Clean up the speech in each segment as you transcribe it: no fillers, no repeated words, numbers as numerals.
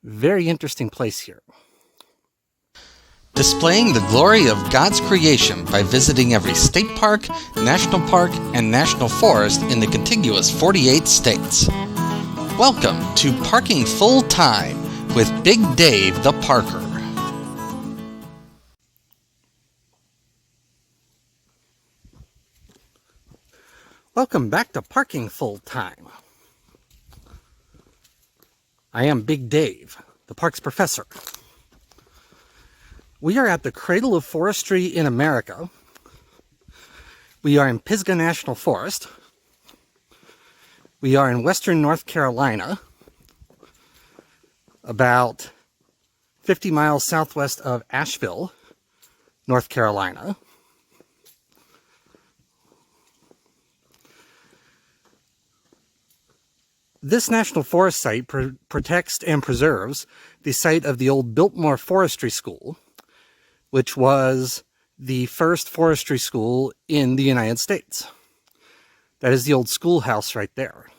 Very interesting place here. Displaying the glory of God's creation by visiting every state park, national park, and national forest in the contiguous 48 states. Welcome to Parking Full Time with Big Dave the Parker. Welcome back to Parking Full Time. I am Big Dave, the parks professor. We are at the Cradle of Forestry in America. We are in Pisgah National Forest. We are in western North Carolina, about 50 miles southwest of Asheville, North Carolina. This national forest site protects and preserves the site of the old Biltmore Forestry School, which was the first forestry school in the United States. That is the Old Schoolhouse right there.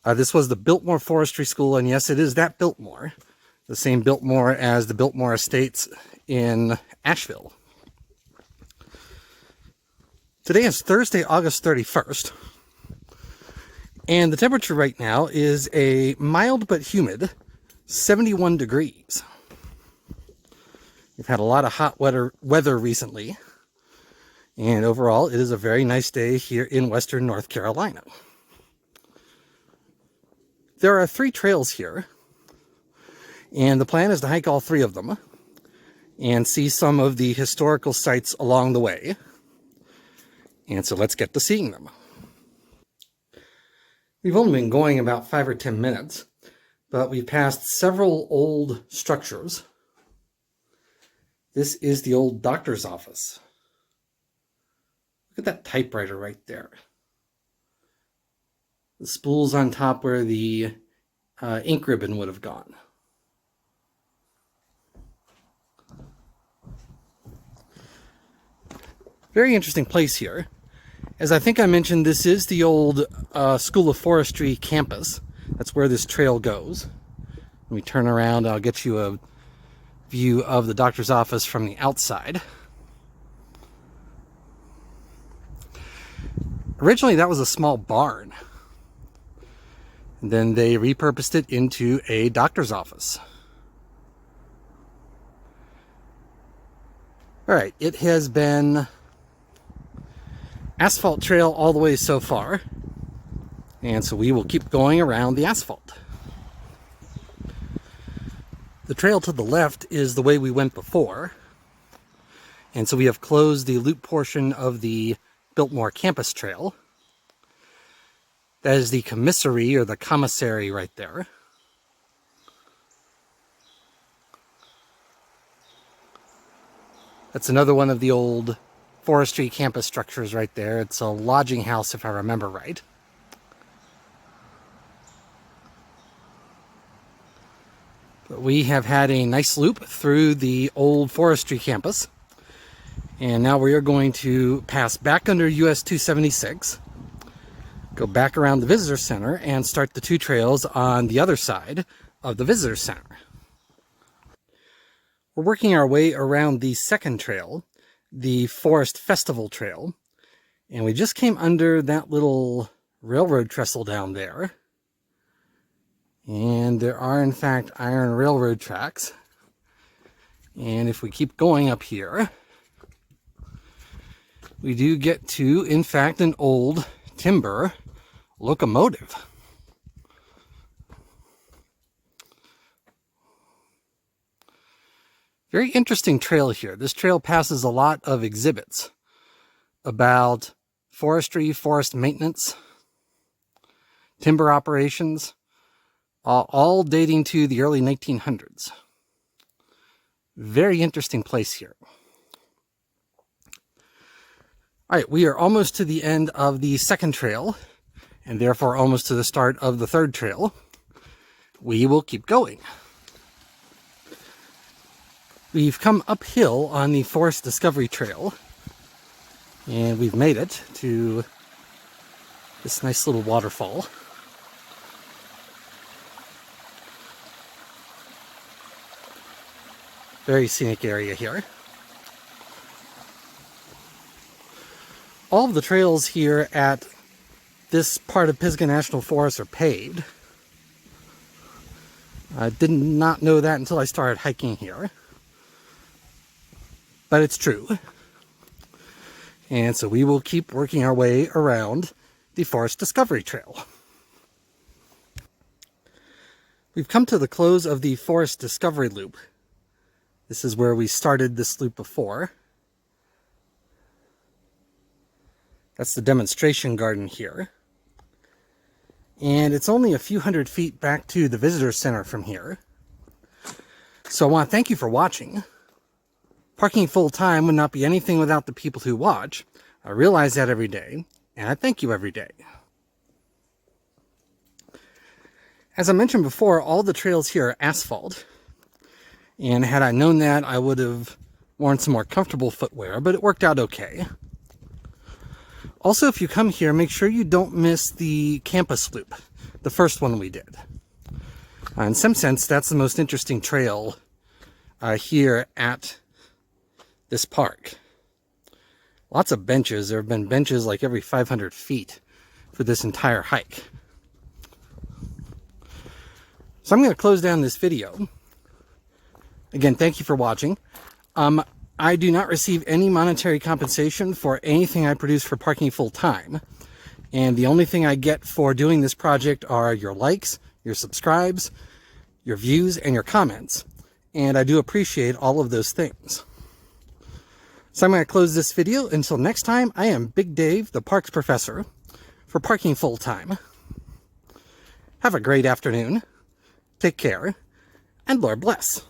This was the Biltmore Forestry School, and yes, it is that Biltmore, the same Biltmore as the Biltmore Estates in Asheville. Today is Thursday, August 31st, and the temperature right now is a mild but humid 71 degrees. We've had a lot of hot weather recently, and overall it is a very nice day here in western North Carolina. There are 3 trails here, and the plan is to hike all 3 of them and see some of the historical sites along the way. And so let's get to seeing them. We've only been going about 5 or 10 minutes, but we've passed several old structures. This is the old doctor's office. Look at that typewriter right there. The spool's on top where the ink ribbon would have gone. Very interesting place here. As I think I mentioned, this is the old School of Forestry campus. That's where this trail goes. Let me turn around, I'll get you a view of the doctor's office from the outside. Originally, that was a small barn. And then they repurposed it into a doctor's office. All right, it has been asphalt trail all the way so far, and so we will keep going around the asphalt. The trail to the left is the way we went before, and so we have closed the loop portion of the Biltmore campus trail. That is the Commissary or the Commissary right there. That's another one of the old forestry campus structures right there. It's a lodging house, if I remember right. But we have had a nice loop through the old forestry campus. And now we are going to pass back under US 276, go back around the visitor center, and start the 2 trails on the other side of the visitor center. We're working our way around the second trail, the Forest Festival Trail, and we just came under that little railroad trestle down there, and there are in fact iron railroad tracks. And if we keep going up here, we do get to in fact an old timber locomotive. Very interesting trail here. This trail passes a lot of exhibits about forestry, forest maintenance, timber operations, all dating to the early 1900s. Very interesting place here. All right, we are almost to the end of the second trail, and therefore almost to the start of the third trail. We will keep going. We've come uphill on the Forest Discovery Trail, and we've made it to this nice little waterfall. Very scenic area here. All of the trails here at this part of Pisgah National Forest are paved. I did not know that until I started hiking here. But it's true. And so we will keep working our way around the Forest Discovery Trail. We've come to the close of the Forest Discovery Loop. This is where we started this loop before. That's the demonstration garden here. And it's only a few hundred feet back to the visitor center from here. So I want to thank you for watching. Parking full time would not be anything without the people who watch. I realize that every day, and I thank you every day. As I mentioned before, all the trails here are asphalt. And had I known that, I would have worn some more comfortable footwear, but it worked out okay. Also, if you come here, make sure you don't miss the campus loop, the first one we did. In some sense, that's the most interesting trail here at this park. Lots of benches. There have been benches like every 500 feet for this entire hike. So I'm going to close down this video. Again, thank you for watching. I do not receive any monetary compensation for anything I produce for Parking Full Time. And the only thing I get for doing this project are your likes, your subscribes, your views, and your comments. And I do appreciate all of those things. So I'm going to close this video. Until next time, I am Big Dave, the Parks Professor, for Parking Full Time. Have a great afternoon. Take care, and Lord bless.